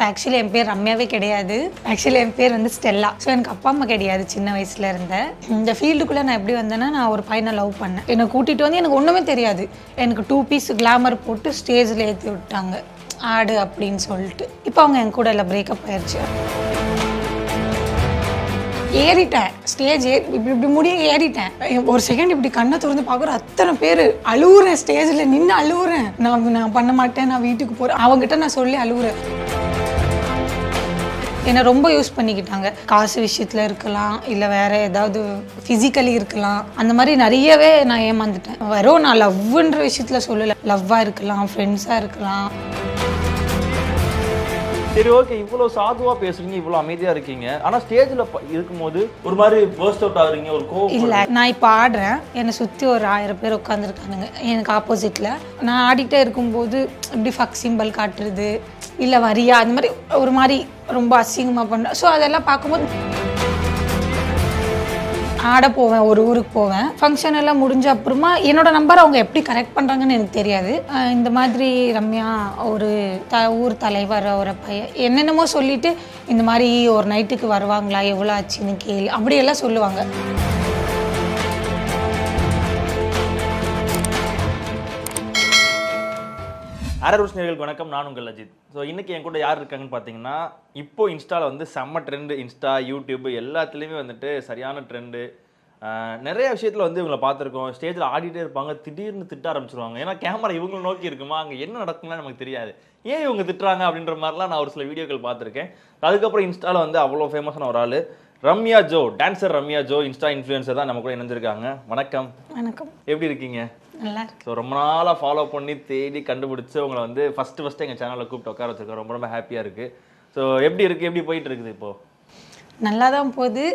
Actually என் பேர் ரம்யாவே கிடையாது. Actually என் பேர் வந்து ஸ்டெல்லா. ஸோ எனக்கு அப்பா அம்மா கிடையாது சின்ன வயசுல இருந்தேன். இந்த ஃபீல்டுக்குள்ளே நான் எப்படி வந்தேன்னா, நான் ஒரு பையனை லவ் பண்ணேன். என்னை கூட்டிகிட்டு வந்து எனக்கு ஒன்றுமே தெரியாது. எனக்கு 2 பீஸ் கிளாமர் போட்டு ஸ்டேஜில் ஏற்றி விட்டாங்க, ஆடு அப்படின்னு சொல்லிட்டு. இப்போ அவங்க என் கூட இல்லை, பிரேக்கப் ஆயிடுச்சு. ஏறிட்டேன் ஸ்டேஜ், இப்படி முடிய ஏறிட்டேன். ஒரு செகண்ட் இப்படி கண்ணை திறந்து பார்க்குற அத்தனை பேர். அழுவுறேன், ஸ்டேஜில் நின்று அழுவுறேன். நான் பண்ண மாட்டேன், நான் வீட்டுக்கு போகிறேன். அவங்ககிட்ட நான் சொல்லி அழுவுறேன். என்னை ரொம்ப யூஸ் பண்ணிக்கிட்டாங்க. காசு விஷயத்தில் இருக்கலாம், இல்லை வேறு ஏதாவது ஃபிசிக்கலி இருக்கலாம். அந்த மாதிரி நிறையவே நான் ஏமாந்துட்டேன். வெறும் நான் லவ்ன்ற விஷயத்தில் சொல்லலை, லவ்வாக இருக்கலாம், ஃப்ரெண்ட்ஸாக இருக்கலாம். சரி, ஓகே, இவ்வளோ சாதுவாக பேசுறீங்க, இவ்வளோ அமைதியாக இருக்கீங்க. ஆனால் ஸ்டேஜில் இருக்கும்போது ஒரு மாதிரி பர்ஸ்ட் அவுட் ஆகுறீங்க, ஒரு கோவம். இல்லை, நான் இப்போ ஆடுறேன், என்னை சுற்றி ஒரு 1000 பேர் உட்காந்துருக்கானுங்க எனக்கு ஆப்போசிட்டில். நான் ஆடிட்டே இருக்கும்போது இப்படி ஃபக் சிம்பல் காட்டுறது, இல்லை வரியா, அந்த மாதிரி ஒரு மாதிரி ரொம்ப அசிங்கமாக பண்ணேன். ஸோ அதெல்லாம் பார்க்கும்போது ஆட போவேன், ஒரு ஊருக்கு போவேன். ஃபங்க்ஷன் எல்லாம் முடிஞ்ச அப்புறமா என்னோட நம்பர் அவங்க எப்படி கரெக்ட் பண்ணுறாங்கன்னு எனக்கு தெரியாது. இந்த மாதிரி ரம்யா ஒரு ஊர் தலைவர், ஒரு பையன் என்னென்னமோ சொல்லிட்டு, இந்த மாதிரி ஒரு நைட்டுக்கு வருவாங்களா, எவ்வளோ ஆச்சுன்னு கேள்வி அப்படியெல்லாம் சொல்லுவாங்க. அரரூஸ் நேயர்களுக்கு வணக்கம், நான் உங்கள் அஜித். ஸோ இன்றைக்கி என் கூட யார் இருக்காங்கன்னு பார்த்தீங்கன்னா, இப்போ இன்ஸ்டாவில் வந்து செம்ம ட்ரெண்டு. இன்ஸ்டா, யூடியூப் எல்லாத்துலேயுமே வந்துட்டு சரியான ட்ரெண்டு. நிறைய விஷயத்தில் வந்து இவங்களை பார்த்துருக்கோம். ஸ்டேஜில் ஆடிட்டே இருப்பாங்க, திடீர்னு திட்ட ஆரம்பிச்சிருவாங்க. ஏன்னா கேமரா இவங்களை நோக்கி இருக்குமா, அங்கே என்ன நடக்கும்னா நமக்கு தெரியாது. ஏன் இவங்க திட்டுறாங்க அப்படின்ற மாதிரிலாம் நான் ஒரு சில வீடியோக்கள் பார்த்துருக்கேன். அதுக்கப்புறம் இன்ஸ்டாவில் வந்து அவ்வளோ ஃபேமஸான ஒரு ஆள் Ramya Joe, dancer Ramya Joe, Insta influencer தான் நம்ம கூட இணைஞ்சிருக்காங்க. வணக்கம். வணக்கம். எப்படி இருக்கீங்க? நல்லா இருக்கு. ஸோ ரொம்ப நாளாக ஃபாலோ பண்ணி தேடி கண்டுபிடிச்சி உங்களை வந்து ஃபஸ்ட்டு எங்கள் சேனலில் கூப்பிட்டு உட்கார வச்சிருக்கோம். ரொம்ப ரொம்ப ஹாப்பியாக இருக்குது. ஸோ எப்படி இருக்குது, எப்படி போயிட்டு இருக்குது? இப்போது நல்லா தான் போகுது.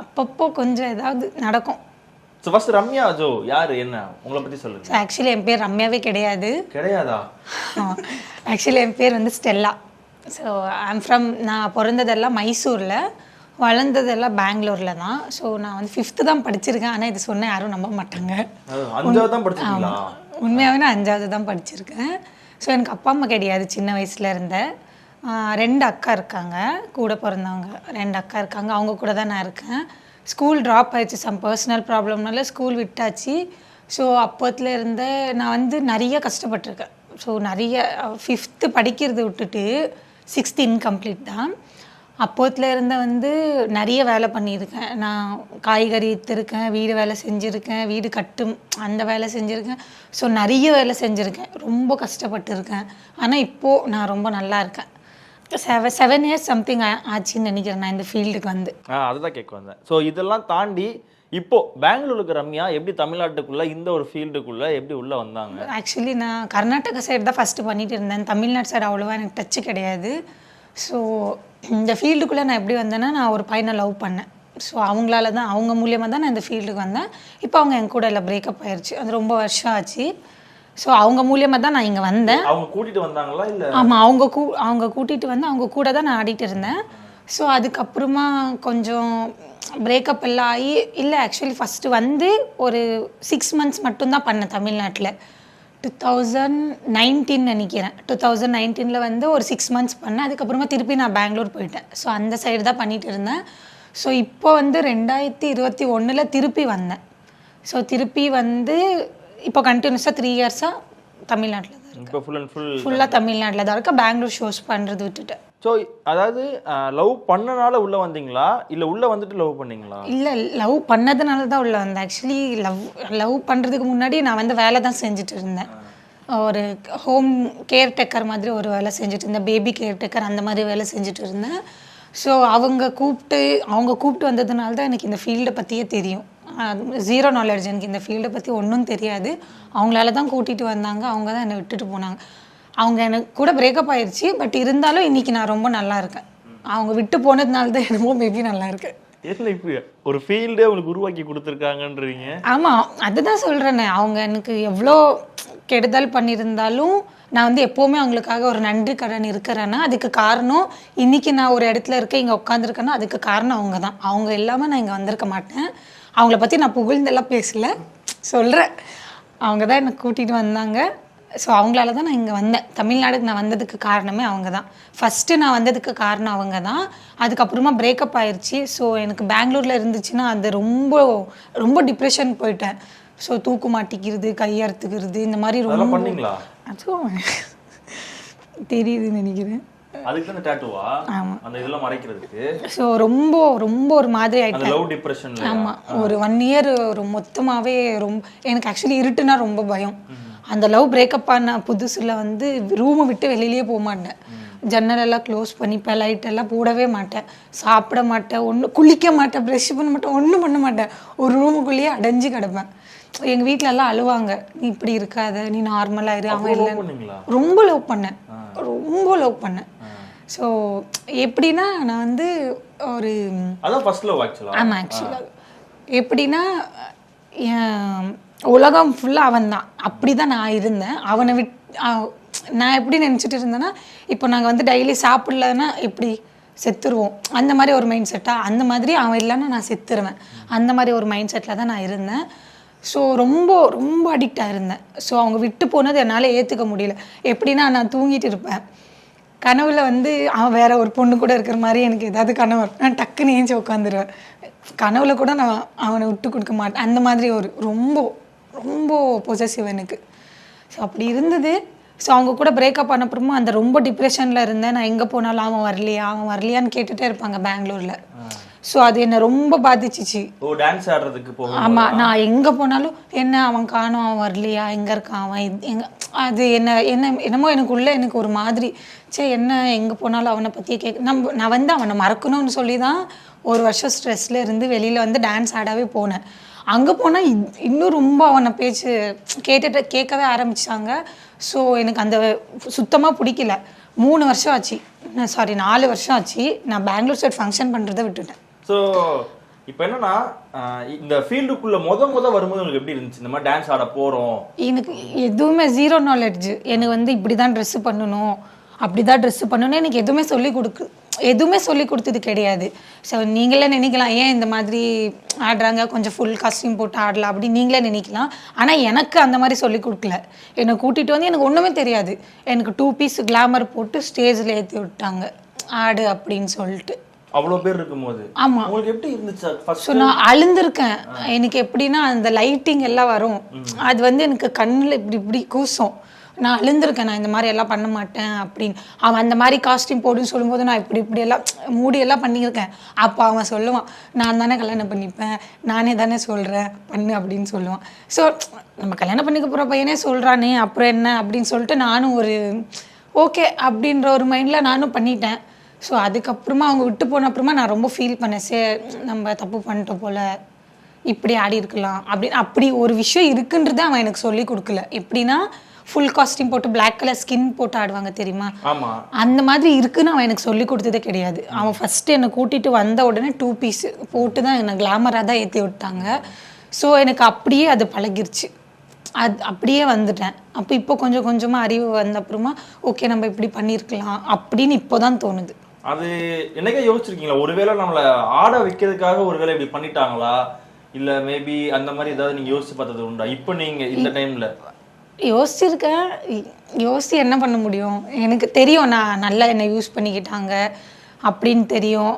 அப்பப்போ கொஞ்சம் ஏதாவது நடக்கும். ஸோ ஃபஸ்ட்டு ரம்யா ஜோ யார், என்ன உங்களை பற்றி சொல்லுங்கள். ஆக்சுவலி என் பேர் ரம்யாவே கிடையாது. கிடையாதா? ஆக்சுவலி என் பேர் வந்து ஸ்டெல்லா. ஸோ ஐம் ஃப்ரம், நான் பிறந்ததெல்லாம் மைசூரில், வளர்ந்ததெல்லாம் பெங்களூரில் தான். ஸோ நான் வந்து 5th தான் படிச்சிருக்கேன். ஆனால் இது சொன்னால் யாரும் நம்ப மாட்டாங்க. 5வது தான் படிச்சிருக்கீங்களா? உண்மையாகவே நான் 5வது தான் படிச்சிருக்கேன். ஸோ எனக்கு அப்பா அம்மா கிடையாது சின்ன வயசில் இருந்தேன். 2 அக்கா இருக்காங்க, கூட பிறந்தவங்க 2 அக்கா இருக்காங்க. அவங்க கூட தான் நான் இருக்கேன். ஸ்கூல் ட்ராப் ஆயிடுச்சு, சம் பர்சனல் ப்ராப்ளம்னால ஸ்கூல் விட்டாச்சு. ஸோ அப்போத்துல இருந்த நான் வந்து நிறைய கஷ்டப்பட்டிருக்கேன். ஸோ நிறைய 5th படிக்கிறது விட்டுட்டு 6th இன்கம்ப்ளீட் தான். அப்போத்துல இருந்த வந்து நிறைய வேலை பண்ணியிருக்கேன். நான் காய்கறி விற்றுருக்கேன், வீடு வேலை செஞ்சுருக்கேன், வீடு கட்டும் அந்த வேலை செஞ்சுருக்கேன். ஸோ நிறைய வேலை செஞ்சுருக்கேன், ரொம்ப கஷ்டப்பட்டுருக்கேன். ஆனால் இப்போது நான் ரொம்ப நல்லா இருக்கேன். 7 years சம்திங் ஆச்சுன்னு நினைக்கிறேன் நான் இந்த ஃபீல்டுக்கு வந்து. அதுதான் கேட்க வந்தேன். ஸோ இதெல்லாம் தாண்டி இப்போது பெங்களூருக்கு ரம்யா எப்படி தமிழ்நாட்டுக்குள்ளே இந்த ஒரு ஃபீல்டுக்குள்ளே எப்படி உள்ளே வந்தாங்க? ஆக்சுவலி நான் கர்நாடகா சைடு தான் ஃபஸ்ட்டு பண்ணிட்டு இருந்தேன். தமிழ்நாடு சைடு அவ்வளோவா எனக்கு டச்சு கிடையாது. ஸோ இந்த ஃபீல்டுக்குள்ளே நான் எப்படி வந்தேன்னா, நான் ஒரு பையனை லவ் பண்ணேன். ஸோ அவங்களால தான், அவங்க மூலியமாக தான் நான் இந்த ஃபீல்டுக்கு வந்தேன். இப்போ அவங்க என் கூட இல்லை, பிரேக்கப் ஆயிடுச்சு. அது ரொம்ப வருஷம் ஆச்சு. ஸோ அவங்க மூலியமாக தான் நான் இங்கே வந்தேன். அவங்க கூட்டிகிட்டு வந்தாங்களா இல்லை? ஆமாம், அவங்க கூட்டிகிட்டு வந்து அவங்க கூட தான் நான் ஆடிட்டு இருந்தேன். ஸோ அதுக்கப்புறமா கொஞ்சம் பிரேக்கப் எல்லாம் ஆகி, இல்லை ஆக்சுவலி ஃபஸ்ட்டு வந்து ஒரு 6 months மட்டும்தான் பண்ணேன் தமிழ்நாட்டில். 2019 நினைக்கிறேன். 2019 வந்து ஒரு 6 months பண்ணேன். அதுக்கப்புறமா திருப்பி நான் பெங்களூர் போயிட்டேன். ஸோ அந்த சைடு தான் பண்ணிகிட்டு இருந்தேன். ஸோ இப்போ வந்து 2021 திருப்பி வந்தேன். ஸோ திருப்பி வந்து இப்போ கண்டினியூஸாக 3 years தமிழ்நாட்டில் தான் இருக்கேன். இப்போ ஃபுல்லாக தமிழ்நாட்டில் தான் இருக்கேன். பெங்களூர் ஷோஸ் பண்ணுறது விட்டுட்டேன். ஸோ அதாவது லவ் பண்ணனால உள்ளே வந்தீங்களா, இல்லை உள்ளே வந்துட்டு லவ் பண்ணீங்களா? இல்லை, லவ் பண்ணதுனால தான் உள்ளே வந்தேன். ஆக்சுவலி லவ் பண்ணுறதுக்கு முன்னாடி நான் வந்து வேலை தான் செஞ்சுட்டு இருந்தேன். ஒரு ஹோம் கேர்டேக்கர் மாதிரி ஒரு வேலை செஞ்சுட்டு இருந்தேன், பேபி கேர்டேக்கர் அந்த மாதிரி வேலை செஞ்சுட்டு இருந்தேன். ஸோ அவங்க கூப்பிட்டு வந்ததுனால தான் எனக்கு இந்த ஃபீல்டை பற்றியே தெரியும். 0 knowledge, எனக்கு இந்த ஃபீல்டை பற்றி ஒன்றும் தெரியாது. அவங்களால தான் கூட்டிகிட்டு வந்தாங்க, அவங்க தான் என்னை விட்டுட்டு போனாங்க. அவங்க எனக்கு கூட பிரேக்கப் ஆயிடுச்சு. பட் இருந்தாலும் இன்றைக்கி நான் ரொம்ப நல்லா இருக்கேன். அவங்க விட்டு போனதுனால தான் என்னமோ மேபி நல்லா இருக்கேன். இல்லை, இப்போ ஒரு ஃபீல்டே உங்களுக்கு உருவாக்கி கொடுத்துருக்காங்கன்றீங்க. ஆமாம், அதுதான் சொல்கிறேனே. அவங்க எனக்கு எவ்வளோ கெடுதல் பண்ணியிருந்தாலும் நான் வந்து எப்போவுமே அவங்களுக்காக ஒரு நன்றி கடன் இருக்கிறேன்னா அதுக்கு காரணம், இன்றைக்கி நான் ஒரு இடத்துல இருக்கேன், இங்கே உட்காந்துருக்கேன்னா அதுக்கு காரணம் அவங்க தான். அவங்க இல்லாமல் நான் இங்கே வந்திருக்க மாட்டேன். அவங்கள பற்றி நான் புகழ்ந்தெல்லாம் பேசலை, சொல்கிறேன். அவங்க தான் என்னை கூட்டிகிட்டு வந்தாங்க. ஸோ அவங்களால தான் நான் இங்கே வந்தேன். தமிழ்நாடுக்கு நான் வந்ததுக்கு காரணமே அவங்க தான். ஃபஸ்ட்டு நான் வந்ததுக்கு காரணம் அவங்க தான். அதுக்கப்புறமா பிரேக்கப் ஆயிடுச்சு. ஸோ எனக்கு பெங்களூரில் இருந்துச்சுன்னா அது ரொம்ப ரொம்ப டிப்ரெஷன் போயிட்டேன். ஸோ தூக்கு மாட்டிக்கிறது, கையறுத்துக்கிறது, இந்த மாதிரி ரொம்ப பண்ணீங்களா? அதுவும் தெரியுதுன்னு நினைக்கிறேன். அதுக்கு தான் டாட்டூவா? ஆமா, அந்த இதெல்லாம் மறைக்கிறதுக்கு. ஸோ ரொம்ப ரொம்ப ஒரு மாதிரி ஆயிட்டேன். Love depression. ஆமாம், ஒரு 1 இயர் மொத்தமாகவே ரொம்ப எனக்கு ஆக்சுவலி இருட்டுனா ரொம்ப பயம். அந்த லவ் பிரேக்கப் ஆன புதுசில் வந்து ரூமை விட்டு வெளியிலேயே போக மாட்டேன். ஜன்னலெல்லாம் க்ளோஸ் பண்ணிப்பேன், லைட்டெல்லாம் போடவே மாட்டேன், சாப்பிட மாட்டேன், ஒன்றும் குளிக்க மாட்டேன், ப்ரெஷ் பண்ண மாட்டேன், ஒன்றும் பண்ண மாட்டேன். ஒரு ரூமுக்குள்ளேயே அடைஞ்சு கிடப்பேன். எங்கள் வீட்டில எல்லாம் அழுவாங்க, நீ இப்படி இருக்காத, நீ நார்மலாக இரு. அவன் இல்லை, ரொம்ப லவ் பண்ணேன், ரொம்ப லவ் பண்ணேன். ஸோ எப்படின்னா நான் வந்து ஒரு ஆமாம் ஆக்சுவலாக எப்படின்னா உலகம் ஃபுல்லாக அவன் தான், அப்படி தான் நான் இருந்தேன். அவனை நான் எப்படி நினச்சிட்டு இருந்தேன்னா, இப்போ நாங்கள் வந்து டெய்லி சாப்பிட்லன்னா எப்படி செத்துருவோம், அந்த மாதிரி ஒரு மைண்ட் செட்டாக, அந்த மாதிரி அவன் இல்லைன்னா நான் செத்துருவேன், அந்த மாதிரி ஒரு மைண்ட் செட்டில் தான் நான் இருந்தேன். ஸோ ரொம்ப ரொம்ப அடிக்ட் ஆகிருந்தேன். ஸோ அவங்க விட்டு போனது என்னால் ஏற்றுக்க முடியல. எப்படின்னா நான் தூங்கிட்டு இருப்பேன், கனவுல வந்து அவன் வேற ஒரு பொண்ணு கூட இருக்கிற மாதிரி எனக்கு ஏதாவது கனவு, நான் டக்குன்னு ஏஞ்சி உட்காந்துருவேன். கனவுல கூட நான் அவனை விட்டு கொடுக்க மாட்டேன். அந்த மாதிரி ஒரு ரொம்ப ரொம்ப பொசசிவ் எனக்கு. ஸோ அப்படி இருந்தது. ஸோ அவங்க கூட பிரேக்கப் ஆனப்புறமா அந்த ரொம்ப டிப்ரெஷனில் இருந்தேன். நான் எங்கே போனாலும் அவன் வரலையான்னு கேட்டுகிட்டே இருப்பாங்க பெங்களூரில். ஸோ அது என்னை ரொம்ப பாதிச்சிச்சு. டான்ஸ் ஆடுறதுக்கு ஆமாம், நான் எங்கே போனாலும் என்ன அவன் காணோம், அவன் வரலையா, எங்கே இருக்கான் அவன், எங்கே, அது என்னமோ எனக்குள்ளே எனக்கு ஒரு மாதிரி, சே என்ன எங்கே போனாலும் அவனை பற்றியே நான் வந்து அவனை மறக்கணும்னு சொல்லி தான் 1 வருஷம் ஸ்ட்ரெஸ்ல இருந்து வெளியில் வந்து டான்ஸ் ஆடவே போனேன். அங்கே போனால் இன்னும் ரொம்ப அவனை பேச்சு கேட்கவே ஆரம்பித்தாங்க. ஸோ எனக்கு அந்த சுத்தமாக பிடிக்கல. 3 வருஷம் ஆச்சு, 4 வருஷம் ஆச்சு நான் பெங்களூர் சைட் ஃபங்க்ஷன் பண்ணுறதை விட்டுட்டேன். ஸோ இப்போ என்னன்னா இந்த ஃபீல்டுக்குள்ளே முத வரும்போது உங்களுக்கு எப்படி இருந்துச்சு? இந்த மாதிரி டான்ஸ் ஆட போகிறோம், எனக்கு எதுவுமே ஜீரோ நாலேஜ். எனக்கு வந்து இப்படி தான் ட்ரெஸ்ஸு பண்ணணும், அப்படி தான் ட்ரெஸ்ஸு பண்ணணும், எனக்கு எதுவுமே சொல்லி கொடுத்தது கிடையாது. ஸோ நீங்களே நினைக்கலாம், ஏன் இந்த மாதிரி ஆடுறாங்க, கொஞ்சம் ஃபுல் காஸ்டியூம் போட்டு ஆடலாம் அப்படி நீங்களே நினைக்கலாம். ஆனால் எனக்கு அந்த மாதிரி சொல்லி கொடுக்கல. என்னை கூட்டிகிட்டு வந்து எனக்கு ஒன்றுமே தெரியாது. எனக்கு 2 பீஸ் கிளாமர் போட்டு ஸ்டேஜில் ஏற்றி விட்டாங்க, ஆடு அப்படின்னு சொல்லிட்டு. அவ்வளோ பேர் இருக்கும்போது ஆமாம், உங்களுக்கு எப்படி இருந்துச்சு? ஸோ நான் அழுந்திருக்கேன். எனக்கு எப்படின்னா அந்த லைட்டிங் எல்லாம் வரும், அது வந்து எனக்கு கண்ணில் இப்படி கூசும். நான் அழுந்திருக்கேன், நான் இந்த மாதிரி எல்லாம் பண்ண மாட்டேன் அப்படின்னு. அவன் அந்த மாதிரி காஸ்டியூம் போடுன்னு சொல்லும்போது நான் இப்படி எல்லாம் மூடியெல்லாம் பண்ணியிருக்கேன். அப்போ அவன் சொல்லுவான், நான் தானே கல்யாணம் பண்ணிப்பேன், நானே தானே சொல்கிறேன் பண்ணு அப்படின்னு சொல்லுவான். ஸோ நம்ம கல்யாணம் பண்ணிக்க போகிற பையனே சொல்கிறானே அப்புறம் என்ன அப்படின்னு சொல்லிட்டு நானும் ஒரு ஓகே அப்படின்ற ஒரு மைண்டில் நானும் பண்ணிட்டேன். ஸோ அதுக்கப்புறமா அவங்க விட்டு போன அப்புறமா நான் ரொம்ப ஃபீல் பண்ணேன், நம்ம தப்பு பண்ணிட்டோம் போல், இப்படி ஆடி இருக்கலாம் அப்படின்னு. அப்படி ஒரு விஷயம் இருக்குன்றதை அவன் எனக்கு சொல்லி கொடுக்கல. எப்படின்னா ஃபுல் காஸ்டியூம் போட்டு பிளாக் கலர் ஸ்கின் போட்டு ஆடுவாங்க தெரியுமா, அந்த மாதிரி இருக்குன்னு அவன் எனக்கு சொல்லி கொடுத்ததே கிடையாது. அவன் ஃபஸ்ட்டு என்னை கூட்டிகிட்டு வந்த உடனே 2 பீஸ் போட்டு தான் என்னை கிளாமராக தான் ஏற்றி விட்டாங்க. ஸோ எனக்கு அப்படியே அது பழகிருச்சு, அப்படியே வந்துட்டேன். அப்போ இப்போ கொஞ்சம் கொஞ்சமாக அறிவு வந்த அப்புறமா ஓகே நம்ம இப்படி பண்ணியிருக்கலாம் அப்படின்னு இப்போ தான் தோணுது. அது என்னைக்கே யோசிச்சிருக்கீங்களா, ஒருவேளை நம்மளை ஆட வைக்கிறதுக்காக ஒருவேளை இப்படி பண்ணிட்டாங்களா, இல்லை மேபி அந்த மாதிரி ஏதாவது நீங்கள் யோசிச்சு பார்த்தது உண்டா இப்போ நீங்கள் இந்த டைமில்? யோசிச்சிருக்கேன், யோசிச்சு என்ன பண்ண முடியும். எனக்கு தெரியும் நான் நல்லா என்னை யூஸ் பண்ணிக்கிட்டாங்க அப்படின்னு தெரியும்.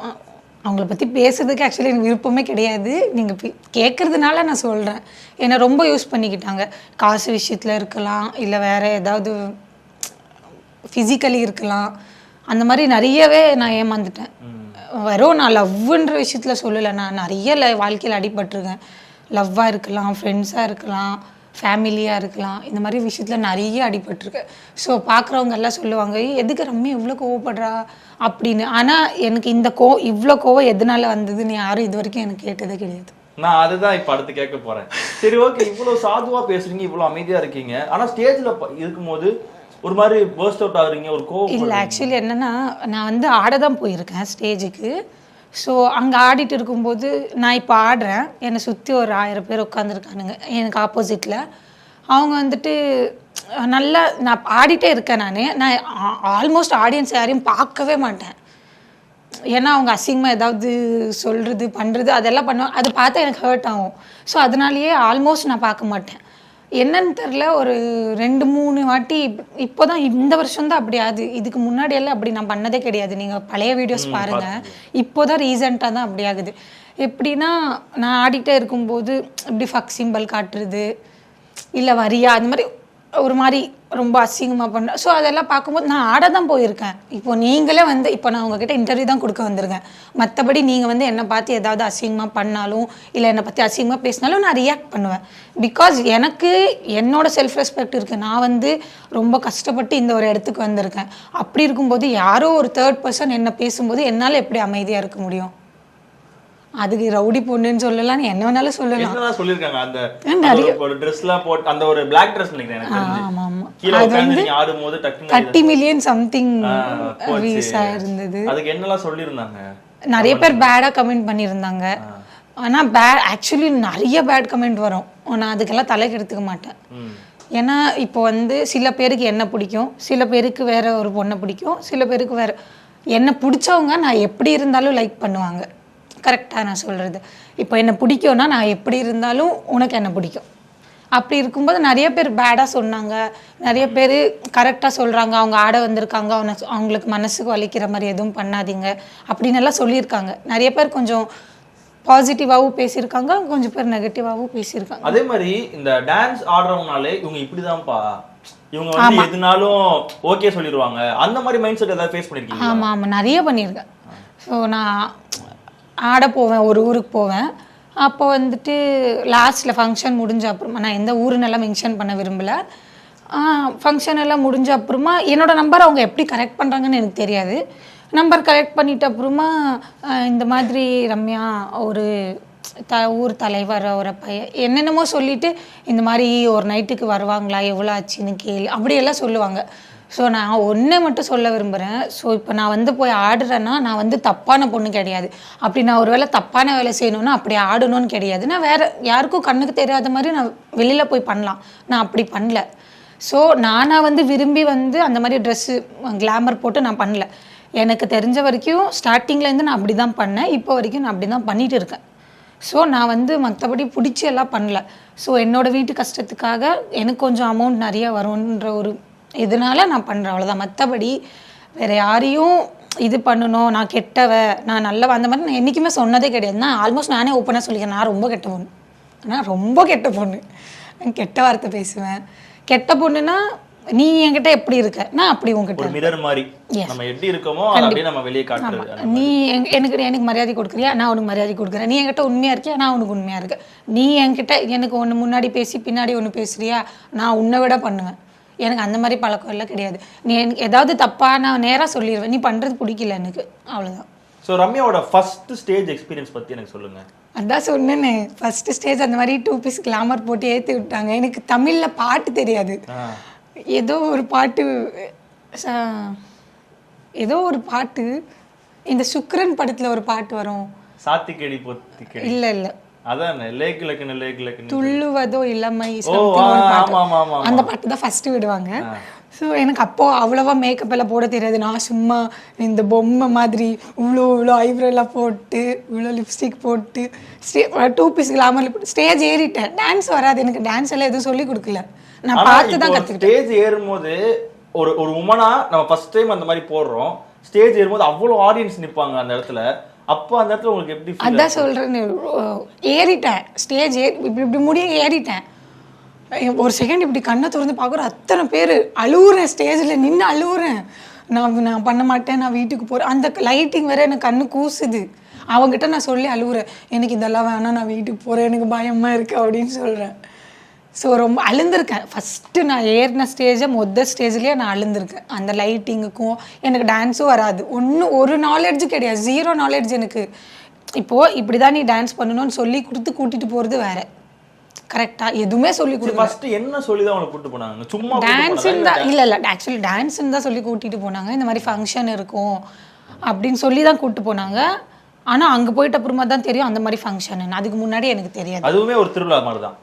அவங்கள பற்றி பேசுறதுக்கு ஆக்சுவலி எனக்கு விருப்பமே கிடையாது. நீங்கள் கேட்குறதுனால நான் சொல்கிறேன், என்னை ரொம்ப யூஸ் பண்ணிக்கிட்டாங்க. காசு விஷயத்தில் இருக்கலாம், இல்லை வேறு ஏதாவது ஃபிசிக்கலி இருக்கலாம், அந்த மாதிரி நிறையவே நான் ஏமாந்துட்டேன். வெறும் நான் லவ்ன்ற விஷயத்தில் சொல்லலை, நான் நிறைய வாழ்க்கையில் அடிபட்டிருக்கேன். லவ்வாக இருக்கலாம், ஃப்ரெண்ட்ஸாக இருக்கலாம், ஃபேமிலியாக இருக்கலாம், இந்த மாதிரி விஷயத்தில் நிறைய அடிபட்டிருக்கேன். ஸோ பார்க்குறவங்க எல்லாம் சொல்லுவாங்க, எதுக்கு ரம்யா இவ்வளோ கோவப்படுறா அப்படின்னு. ஆனால் எனக்கு இந்த இவ்வளோ கோவம் எதனால வந்ததுன்னு யாரும் இது வரைக்கும் எனக்கு கேட்டதே கிடையாது. நான் அதுதான் இப்போ அடுத்து கேட்க போகிறேன். சரி ஓகே, இவ்வளோ சாதுவாக பேசுறீங்க, இவ்வளோ அமைதியாக இருக்கீங்க, ஆனால் ஸ்டேஜில் இருக்கும்போது ஒரு மாதிரி பர்ஸ்ட் அவுட் ஆகுறீங்க, ஒரு கோவம் இல்லை. ஆக்சுவலி என்னென்னா நான் வந்து ஆட தான் போயிருக்கேன் ஸ்டேஜுக்கு. ஸோ அங்கே ஆடிட்டு இருக்கும்போது நான் இப்போ ஆடுறேன், என்னை சுற்றி ஒரு 1000 பேர் உட்காந்துருக்கானுங்க எனக்கு ஆப்போசிட்டில். அவங்க வந்துட்டு நல்லா நான் ஆடிட்டே இருக்கேன். நான் ஆல்மோஸ்ட் ஆடியன்ஸ் யாரையும் பார்க்கவே மாட்டேன். ஏன்னா அவங்க அசிங்கமாக ஏதாவது சொல்கிறது பண்ணுறது அதெல்லாம் பண்ணுவாங்க, அதை பார்த்தா எனக்கு ஹர்ட் ஆகும். ஸோ அதனாலேயே ஆல்மோஸ்ட் நான் பார்க்க மாட்டேன். என்னன்னு தெரில, ஒரு 2-3 வாட்டி இப்போ தான் இந்த வருஷம் தான் அப்படி ஆகுது. இதுக்கு முன்னாடி எல்லாம் அப்படி நான் பண்ணதே கிடையாது. நீங்கள் பழைய வீடியோஸ் பாருங்கள். இப்போ தான் ரீசெண்டாக தான் அப்படி ஆகுது. எப்படின்னா, நான் ஆடிட்டே இருக்கும்போது இப்படி ஃபக் சிம்பல் காட்டுறது, இல்லை வரியா அந்த மாதிரி ஒரு மாதிரி ரொம்ப அசிங்கமாக பண்ணுறேன். ஸோ அதெல்லாம் பார்க்கும்போது நான் ஆட தான் போயிருக்கேன். இப்போ நீங்களே வந்து இப்போ நான் உங்ககிட்ட இன்டர்வியூ தான் கொடுக்க வந்திருக்கேன். மற்றபடி நீங்கள் வந்து என்னை பார்த்து ஏதாவது அசிங்கமாக பண்ணாலும் இல்லை என்னை பற்றி அசிங்கமாக பேசினாலும் நான் ரியாக்ட் பண்ணுவேன். பிகாஸ் எனக்கு என்னோட செல்ஃப் ரெஸ்பெக்ட் இருக்குது. நான் வந்து ரொம்ப கஷ்டப்பட்டு இந்த ஒரு இடத்துக்கு வந்திருக்கேன். அப்படி இருக்கும்போது யாரோ ஒரு தேர்ட் பர்சன் என்ன பேசும்போது என்னால் எப்படி அமைதியாக இருக்க முடியும்? அதுக்கு ரவுடி பொண்ணுன்னு சொல்லலாம், என்ன வேணாலும் சொல்லலாம். என்னதான் சொல்லிருக்காங்க அந்த ஒரு Dressலாம் போட்டு அந்த ஒரு Black Dress நினைக்கிறேன் எனக்கு தெரிஞ்சு. ஆமா ஆமா. கீழ உட்கார்ந்து நீங்க ஆடும்போது டக்குனு 30 மில்லியன் சம்திங் வியூஸ் இருந்தது. அதுக்கு என்னலாம் சொல்லிருந்தாங்க? நிறைய பேர் பேடா கமெண்ட் பண்ணியிருந்தாங்க. ஆனா ஆக்சுவலி நிறைய பேட் கமெண்ட் வரும். நான் அதுக்கெல்லாம் தலைக்கு எடுத்துக்க மாட்டேன். ஏன்னா இப்போ வந்து சில பேருக்கு என்ன பிடிக்கும், சில பேருக்கு வேற ஒரு பொண்ணை பிடிக்கும், சில பேருக்கு வேற. என்ன பிடிச்சவங்க நான் எப்படி இருந்தாலும் லைக் பண்ணுவாங்க. கரெக்டாக நான் சொல்கிறது. இப்போ என்னை பிடிக்கும்னா நான் எப்படி இருந்தாலும் உனக்கு என்ன பிடிக்கும். அப்படி இருக்கும்போது நிறைய பேர் பேடாக சொன்னாங்க, நிறைய பேர் கரெக்டாக சொல்கிறாங்க. அவங்க ஆட வந்திருக்காங்க, அவங்களுக்கு மனசுக்கு வலிக்கிற மாதிரி எதுவும் பண்ணாதீங்க அப்படின்னு எல்லாம் சொல்லியிருக்காங்க. நிறைய பேர் கொஞ்சம் பாசிட்டிவாகவும் பேசியிருக்காங்க, கொஞ்சம் பேர் நெகட்டிவாகவும் பேசியிருக்காங்க. அதே மாதிரி இந்த டான்ஸ் ஆடுறவங்கனாலே இவங்க இப்படிதான்ப்பா, இவங்க வந்து எதுனாலும் ஓகே சொல்லிடுவாங்க, அந்த மாதிரி மைண்ட் செட் ஏதாவது ஃபேஸ் பண்ணியிருக்கீங்க? ஆமாம் ஆமாம், நிறைய பண்ணியிருக்கேன். ஸோ நான் ஆட போவேன், ஒரு ஊருக்கு போவேன். அப்போ வந்துட்டு லாஸ்ட்டில் ஃபங்க்ஷன் முடிஞ்ச அப்புறமா, நான் எந்த ஊருன்னெல்லாம் மென்ஷன் பண்ண விரும்பலை, ஃபங்க்ஷன் எல்லாம் முடிஞ்ச அப்புறமா என்னோடய நம்பர் அவங்க எப்படி கரெக்ட் பண்ணுறாங்கன்னு எனக்கு தெரியாது. நம்பர் கரெக்ட் பண்ணிட்ட அப்புறமா இந்த மாதிரி ரம்யா ஒரு ஊர் தலைவர் ஒரு பையன் என்னென்னமோ சொல்லிவிட்டு இந்த மாதிரி ஒரு நைட்டுக்கு வருவாங்களா, எவ்வளோ ஆச்சுன்னு கேள்வி அப்படியெல்லாம் சொல்லுவாங்க. ஸோ நான் ஒன்றே மட்டும் சொல்ல விரும்புகிறேன். ஸோ இப்போ நான் வந்து போய் ஆடுறேன்னா நான் வந்து தப்பான பொண்ணு கிடையாது. அப்படி நான் ஒரு வேளை தப்பான வேலை செய்யணுன்னா அப்படி ஆடணும்னு கிடையாது. நான் வேறு யாருக்கும் கண்ணுக்கு தெரியாத மாதிரி நான் வெளியில் போய் பண்ணலாம். நான் அப்படி பண்ணல. ஸோ நானாக வந்து விரும்பி வந்து அந்த மாதிரி ட்ரெஸ்ஸு கிளாமர் போட்டு நான் பண்ணல. எனக்கு தெரிஞ்ச வரைக்கும் ஸ்டார்டிங்லேருந்து நான் அப்படி தான் பண்ணேன். இப்போ வரைக்கும் நான் அப்படி தான் பண்ணிகிட்டு இருக்கேன். ஸோ நான் வந்து மற்றபடி பிடிச்சி எல்லாம் பண்ணல. ஸோ என்னோடய வீட்டு கஷ்டத்துக்காக எனக்கு கொஞ்சம் அமௌண்ட் நிறையா வரும்ன்ற ஒரு இதனால நான் பண்ணுறேன், அவ்வளோதான். மற்றபடி வேறு யாரையும் இது பண்ணணும், நான் கெட்டவ நான் நல்லவ அந்த மாதிரி நான் என்றைக்குமே சொன்னதே கிடையாது. நான் ஆல்மோஸ்ட் நானே ஓப்பனாக சொல்லிக்கிறேன், நான் ரொம்ப கெட்ட பொண்ணு. நான் ரொம்ப கெட்ட பொண்ணு, கெட்ட வார்த்தை பேசுவேன். கெட்ட பொண்ணுன்னா நீ என்கிட்ட எப்படி இருக்க, நான் அப்படி உங்ககிட்ட மிரர் மாதிரி நம்ம எப்படி இருக்கோமோ அதை அப்படியே நம்ம வெளியே காட்டுறது. நீ எனக்கு மரியாதை கொடுக்குறியா, நான் உனக்கு மரியாதை கொடுக்குறேன். நீ என்கிட்ட உண்மையாக இருக்கியா, நான் உனக்கு உண்மையாக இருக்கேன். நீ என்கிட்ட எனக்கு ஒன்று முன்னாடி பேசி பின்னாடி ஒன்று பேசுறியா, நான் உன்னை விட பண்ணுவேன். எனக்கு அந்த மாதிரி பழக்கம் எல்லாம் கிடையாது. நீ எனக்கு ஏதாவது தப்பாக நான் நேராக சொல்லிடுவேன், நீ பண்ணுறது பிடிக்கல எனக்கு, அவ்வளோதான். ஸோ ரம்யாவோட ஃபர்ஸ்ட் ஸ்டேஜ் எக்ஸ்பீரியன்ஸ் பற்றி எனக்கு சொல்லுங்கள். அதான் சொன்னேனே, ஃபஸ்ட்டு ஸ்டேஜ் அந்த மாதிரி 2 பீஸ் கிளாமர் போட்டு ஏற்றி விட்டாங்க. எனக்கு தமிழில் பாட்டு தெரியாது. ஏதோ ஒரு பாட்டு இந்த சுக்ரன் படத்தில் ஒரு பாட்டு வரும், சாத்திக்கடி பொத்திக்கடி. இல்லை அதான் லேக்கு துள்ளுவதோ இளமை, அந்த பாட்டு தான் ஃபர்ஸ்ட் விடுவாங்க. ஸோ எனக்கு அப்போது அவ்வளோவா மேக்கப் எல்லாம் போட தெரியாது. நான் சும்மா இந்த பொம்மை மாதிரி இவ்வளோ ஐப்ரோலாம் போட்டு இவ்வளோ லிப்ஸ்டிக் போட்டு 2 பீஸ் கிளாமரில் போட்டு ஸ்டேஜ் ஏறிட்டேன். டான்ஸ் வராது எனக்கு, டான்ஸ் எல்லாம் எதுவும் சொல்லி கொடுக்கல, நான் பார்த்து தான் கற்றுக்கிட்டேன். ஸ்டேஜ் ஏறும்போது ஒரு உமனா நம்ம ஃபர்ஸ்ட் டைம் அந்த மாதிரி போடுறோம், ஸ்டேஜ் ஏறும்போது அவ்வளோ ஆடியன்ஸ் நிற்பாங்க அந்த இடத்துல. அப்போ அந்த இடத்துல உங்களுக்கு எப்படி? அதான் சொல்கிறேன்னு, ஏறிட்டேன் ஸ்டேஜ் இப்படி முடிய ஏறிட்டேன். ஒரு செகண்ட் இப்படி கண்ணை திறந்து பார்க்குறேன், அத்தனை பேர் அழுவுறேன், ஸ்டேஜில் நின்று அழுவுறேன். நான் பண்ண மாட்டேன், நான் வீட்டுக்கு போகிறேன். அந்த லைட்டிங் வேறு எனக்கு கண்ணு கூசுது. அவங்ககிட்ட நான் சொல்லி அழுவுறேன், எனக்கு இதெல்லாம் வேணாம், நான் வீட்டுக்கு போகிறேன், எனக்கு பயமாக இருக்குது அப்படின்னு சொல்கிறேன். ஸோ ரொம்ப அழுந்திருக்கேன். ஃபஸ்ட்டு நான் ஏறின ஸ்டேஜ்லேயே நான் அழுந்திருக்கேன். அந்த லைட்டிங்குக்கும் எனக்கு டான்ஸும் வராது, ஒரு நாலேஜ் கிடையாது, 0 நாலேஜ் எனக்கு. இப்போது இப்படி தான் நீ டான்ஸ் பண்ணணும்னு சொல்லி கொடுத்து கூட்டிகிட்டு போகிறது வேறு, கரெக்டாக எதுவுமே சொல்லி கொடுத்து ஃபஸ்ட்டு என்ன சொல்லி தான் அவங்களை கூப்பிட்டு போனாங்க? சும்மா டான்ஸுன்னு தான், இல்லை ஆக்சுவலி டான்ஸுன்னு தான் சொல்லி கூட்டிகிட்டு போனாங்க. இந்த மாதிரி ஃபங்க்ஷன் இருக்கும் அப்படின்னு சொல்லி தான் கூப்பிட்டு போனாங்க. ஆனால் அங்கே போயிட்ட அப்புறமா தான் தெரியும் அந்த மாதிரி ஃபங்க்ஷன். அதுக்கு முன்னாடி எனக்கு தெரியாது. அதுவுமே ஒரு திருவிழா மாதிரி தான்,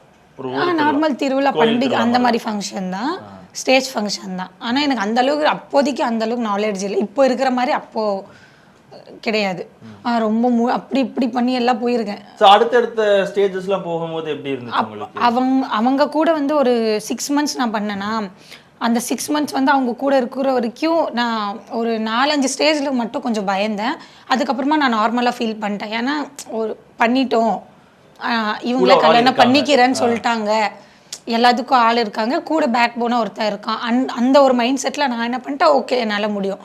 நார்மல் திருவிழா பண்டிகை அந்த மாதிரி ஃபங்க்ஷன் தான், ஸ்டேஜ் ஃபங்க்ஷன் தான். ஆனால் எனக்கு அந்த அளவுக்கு அப்போதைக்கு அந்த அளவுக்கு நாலேஜ் இல்லை, இப்போ இருக்கிற மாதிரி அப்போது கிடையாது. ரொம்ப அப்படி இப்படி பண்ணி எல்லாம் போயிருக்கேன். ஸோ அடுத்தடுத்த ஸ்டேஜஸ்லாம் போகும்போது எப்படி இருந்துச்சு உங்களுக்கு? அவங்க கூட வந்து ஒரு 6 months நான் பண்ணேன்னா, அந்த 6 months வந்து அவங்க கூட இருக்கிற வரைக்கும் நான் ஒரு 4-5 ஸ்டேஜில் மட்டும் கொஞ்சம் பயந்தேன். அதுக்கப்புறமா நான் நார்மலாக ஃபீல் பண்ணிட்டேன். ஏன்னா ஒரு பண்ணிட்டோம், இவங்கள கல்யாணம் பண்ணிக்கிறேன்னு சொல்லிட்டாங்க, எல்லாத்துக்கும் ஆள் இருக்காங்க, கூட பேக் போனாக ஒருத்தர் இருக்கான். அந்த ஒரு மைண்ட் செட்டில் நான் என்ன பண்ணிட்டேன், ஓகே என்னால் முடியும்.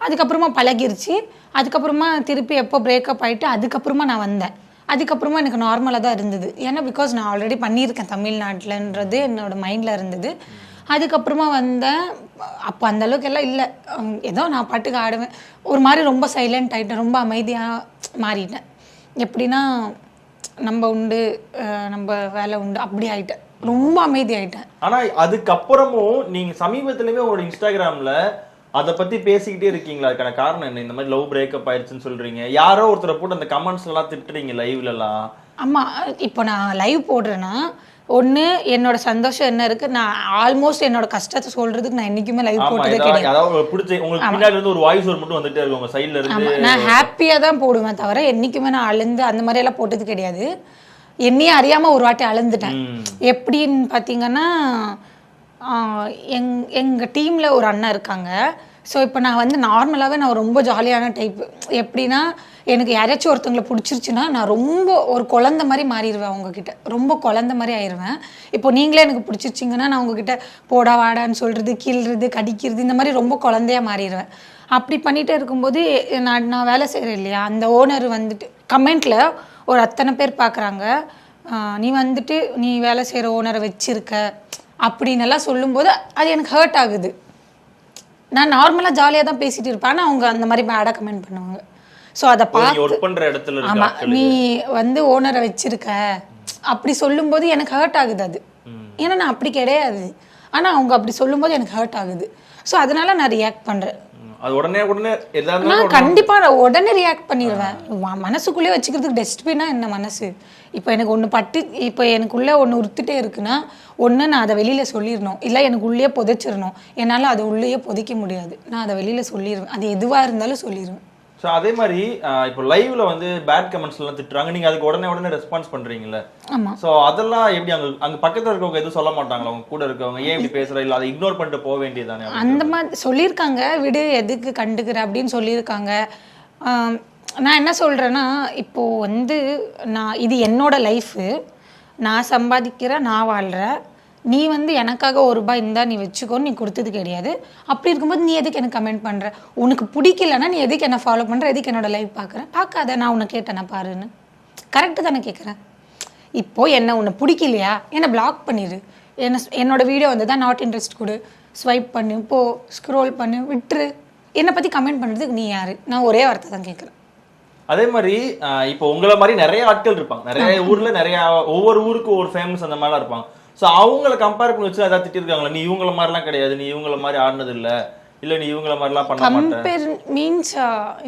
அதுக்கப்புறமா பழகிருச்சு. அதுக்கப்புறமா திருப்பி எப்போ பிரேக்கப் ஆகிட்டு அதுக்கப்புறமா நான் வந்தேன். அதுக்கப்புறமா எனக்கு நார்மலாக தான் இருந்தது. ஏன்னா பிகாஸ் நான் ஆல்ரெடி பண்ணியிருக்கேன் தமிழ்நாட்டில்ன்றது என்னோட மைண்டில் இருந்தது. அதுக்கப்புறமா வந்தேன். அப்போ அந்தளவுக்கு எல்லாம் இல்லை, ஏதோ நான் பாட்டுக்கு ஆடுவேன். ஒரு மாதிரி ரொம்ப சைலண்ட் ஆகிட்டேன், ரொம்ப அமைதியாக மாறிட்டேன். எப்படின்னா நம்ம உண்டு, நம்ம வேலை உண்டு, அப்படி ஆகிட்டேன், ரொம்ப அமைதி ஆகிட்டேன். ஆனால் அதுக்கப்புறமும் நீங்கள் சமீபத்துலேயுமே உங்களோட இன்ஸ்டாகிராமில் அதை பற்றி பேசிக்கிட்டே இருக்கீங்களா? அதுக்கான காரணம் என்ன? இந்த மாதிரி லவ் பிரேக்கப் ஆயிடுச்சுன்னு சொல்கிறீங்க, யாரோ ஒருத்தரை போட்டு அந்த கமெண்ட்ஸ்லாம் திட்டுறீங்க லைவ்லலாம். ஆமாம், இப்போ நான் லைவ் போடுறேன்னா ஒன்று என்னோட சந்தோஷம் என்ன இருக்கு, நான் ஆல்மோஸ்ட் என்னோட கஷ்டத்தை சொல்றதுக்கு நான் என்னைக்குமே லைவ் போட்டதே கிடையாது. அதாவது பிடிச்ச உங்களுக்கு பின்னாடி இருந்து ஒரு வாய்ஸ் மட்டும் வந்துட்டே இருக்கும் உங்க சைடுல இருந்து. நான் ஹாப்பியா தான் போடுவேன் தவிர என்னைக்குமே நான் அழுந்து அந்த மாதிரி எல்லாம் போட்டது கிடையாது. என்னையே அறியாம ஒரு வாட்டி அழுந்துட்டேன். எப்படின்னு பார்த்தீங்கன்னா, எங்க டீம்ல ஒரு அண்ணா இருக்காங்க. ஸோ இப்போ நான் வந்து நார்மலாகவே நான் ரொம்ப ஜாலியான டைப்பு. எப்படின்னா எனக்கு யாராச்சும் ஒருத்தவங்களை பிடிச்சிருச்சுன்னா நான் ரொம்ப ஒரு குழந்தை மாதிரி மாறிடுவேன். அவங்கக்கிட்ட ரொம்ப குழந்தை மாதிரி ஆயிடுவேன். இப்போ நீங்களே எனக்கு பிடிச்சிருச்சிங்கன்னா நான் உங்ககிட்ட போடா வாடான்னு சொல்கிறது, கீழ்றது, கடிக்கிறது, இந்த மாதிரி ரொம்ப குழந்தையாக மாறிடுவேன். அப்படி பண்ணிகிட்டே இருக்கும்போது நான் வேலை செய்கிறேன் இல்லையா, அந்த ஓனர் வந்துட்டு கமெண்ட்டில் ஒரு அத்தனை பேர் பார்க்குறாங்க, நீ வந்துட்டு நீ வேலை செய்கிற ஓனரை வச்சிருக்க அப்படின்னு எல்லாம் சொல்லும்போது அது எனக்கு ஹர்ட் ஆகுது. நான் நார்மலாக ஜாலியாக தான் பேசிகிட்டு இருப்பேன், ஆனால் அவங்க அந்த மாதிரி பேடாக கமெண்ட் பண்ணுவாங்க. ஸோ அதை பார்த்து ஆமாம் நீ வந்து ஓனரை வச்சிருக்க அப்படி சொல்லும்போது எனக்கு ஹர்ட் ஆகுது அது. ஏன்னா நான் அப்படி கிடையாது, ஆனால் அவங்க அப்படி சொல்லும்போது எனக்கு ஹர்ட் ஆகுது. ஸோ அதனால நான் ரியாக்ட் பண்ணுறேன். நான் கண்டிப்பாக உடனே ரியாக்ட் பண்ணிடுவேன். மனசுக்குள்ளேயே வச்சுக்கிறதுக்கு டஸ்ட்பின்னா என்ன மனசு. இப்போ எனக்கு ஒன்று பட்டு, இப்போ எனக்குள்ளே ஒன்று உறுத்துட்டே இருக்குன்னா ஒன்று நான் அதை வெளியில் சொல்லிடணும், இல்லை எனக்கு உள்ளே புதைச்சிடணும். என்னால் அதை உள்ளேயே புதைக்க முடியாது, நான் அதை வெளியில் சொல்லிடுவேன். அது எதுவாக இருந்தாலும் சொல்லிடுவேன். ஸோ அதே மாதிரி இப்போ லைவ்ல வந்து பேட் கமெண்ட்ஸ்லாம் திட்டுறாங்க, நீங்கள் அதுக்கு உடனே ரெஸ்பான்ஸ் பண்ணுறீங்களே. ஆமாம். ஸோ அதெல்லாம் எப்படி அங்கே பக்கத்தில் இருக்கவங்க எதுவும் சொல்ல மாட்டாங்களா? அவங்க கூட இருக்கவங்க ஏன் இப்படி பேசுகிற, இல்லை அதை இக்னோர் பண்ணிட்டு போக வேண்டியதானே? அந்த மாதிரி சொல்லியிருக்காங்க, விடு எதுக்கு கண்டுக்கிற அப்படின்னு சொல்லியிருக்காங்க. நான் என்ன சொல்கிறேன்னா, இப்போது வந்து நான் இது என்னோட லைஃபு, நான் சம்பாதிக்கிறேன், நான் வாழ்கிறேன். நீ வந்து எனக்காக ₹1 இருந்தால் நீ வச்சுக்கோன்னு நீ கொடுத்தது கிடையாது. அப்படி இருக்கும்போது நீ எதுக்கு எனக்கு கமெண்ட் பண்ணுற? உனக்கு பிடிக்கலன்னா நீ எதுக்கு என்ன ஃபாலோ பண்ணுற, எதுக்கு என்னோட லைஃப் பார்க்குறேன்? பார்க்காத, நான் உன்னை கேட்டேன் பாருன்னு. கரெக்டு தானே கேட்குறேன். இப்போது என்ன உன்னை பிடிக்கலையா, என்னை பிளாக் பண்ணிடு. என்னோட வீடியோ வந்து தான் நாட் இன்ட்ரெஸ்ட் கொடு, ஸ்வைப் பண்ணு, போ ஸ்க்ரோல் பண்ணு, விட்டுரு. என்னை பற்றி கமெண்ட் பண்ணுறதுக்கு நீ யார்? நான் ஒரே வார்த்தை தான் கேட்குறேன். அதே மாதிரி இப்போ உங்களை மாதிரி நிறைய ஆட்கள் இருப்பாங்க, நிறைய ஊரில் நிறைய, ஒவ்வொரு ஊருக்கு ஒரு ஃபேமஸ் அந்த மாதிரிலாம் இருப்பாங்க. ஸோ அவங்கள கம்பேர் பண்ணி வச்சு ஏதாவது திட்டிருக்காங்களா? நீ இவங்கள மாதிரிலாம் கிடையாது, நீ இவங்கள மாதிரி ஆடினது இல்லை நீ இவங்கள மாதிரிலாம் பண்ண மாட்டே. கம்பேர் மீன்ஸ்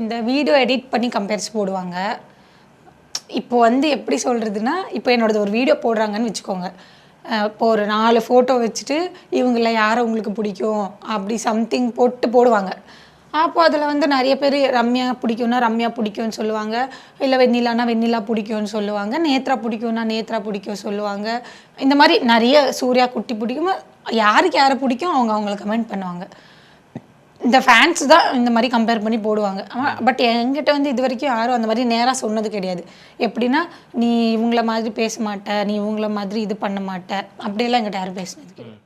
இந்த வீடியோ எடிட் பண்ணி கம்பேர்ஸ் போடுவாங்க. இப்போ வந்து எப்படி சொல்கிறதுனா, இப்போ என்னோடது ஒரு வீடியோ போடுறாங்கன்னு வச்சுக்கோங்க. இப்போ ஒரு 4 ஃபோட்டோ வச்சுட்டு இவங்கள யாரை உங்களுக்கு பிடிக்கும் அப்படி சம்திங் போடுவாங்க. அப்போ அதில் வந்து நிறைய பேர் ரம்யா பிடிக்கும்னா ரம்யா பிடிக்கும்னு சொல்லுவாங்க, இல்லை வெண்ணிலானா வெண்ணிலா பிடிக்கும்னு சொல்லுவாங்க, நேத்ரா பிடிக்கும்னா நேத்ரா பிடிக்கும் சொல்லுவாங்க. இந்த மாதிரி நிறைய சூர்யா குட்டி பிடிக்கும், யாருக்கு யாரை பிடிக்கும் அவங்கள கமெண்ட் பண்ணுவாங்க. இந்த ஃபேன்ஸ் தான் இந்த மாதிரி கம்பேர் பண்ணி போடுவாங்க. பட் என்கிட்ட வந்து இது வரைக்கும் யாரும் அந்த மாதிரி நேராக சொன்னது கிடையாது. எப்படின்னா நீ இவங்கள மாதிரி பேச மாட்ட, நீ இவங்கள மாதிரி இது பண்ண மாட்ட, அப்படியெல்லாம் என்கிட்ட யாரும் பேசினது கிடையாது.